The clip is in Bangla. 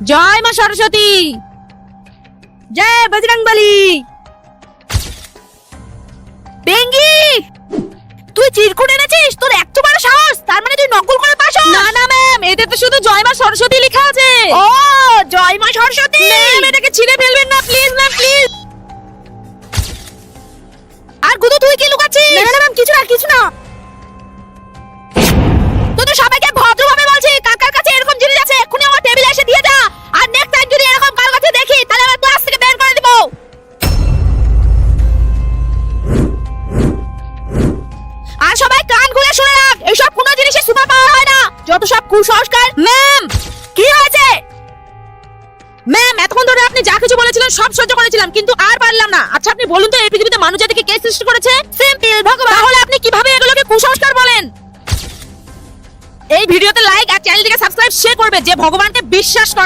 জয় মা সরস্বতী, জয় বজরংবলী। বেঙ্গি, তুই চিরকুট এনেছিস? তোর এত বড় সাহস! তার মানে তুই নকল করে পাস? না না ম্যাম, এতে তো শুধু জয় মা সরস্বতী লেখা আছে। ও, জয় মা সরস্বতী। ম্যাম, এটাকে ছিঁড়ে ফেলবেন না প্লিজ ম্যাম, প্লিজ। আর গুদু, তুই কি লুকাচ্ছিস? না না ম্যাম, কিছু না কিছু না। তোদের সবাইকে ভদ্রভাবে বলছি, কার কার কাছে এরকম জিনিস আছে এক্ষুনি আমার টেবিলে এসে দিয়ে যা। আর নেক্সট টাইম যদি এরকম কার কাছে দেখি তাহলে আমার ক্লাস থেকে বের করে দিব। আর সবাই কান খুলে শুনে রাখ, এইসব কোনো জিনিসে সুপার পাওয়ার হয় না, যত সব কুসংস্কার। ম্যাম, কি হয়েছে? ম্যাম, এতক্ষণ ধরে আপনি যা কিছু বলেছিলেন সব সহ্য করেছিলাম, কিন্তু আর পারলাম না। আচ্ছা আপনি বলুন তো, এই পৃথিবীতে মানুষ জাতিকে কে সৃষ্টি করেছে? সিম্পল, ভগবান। তাহলে আপনি কিভাবে এগুলোকে কুসংস্কার বলেন? এই ভিডিওতে লাইক আর চ্যানেলটিকে সাবস্ক্রাইব সে করবে যে ভগবানকে বিশ্বাস করে।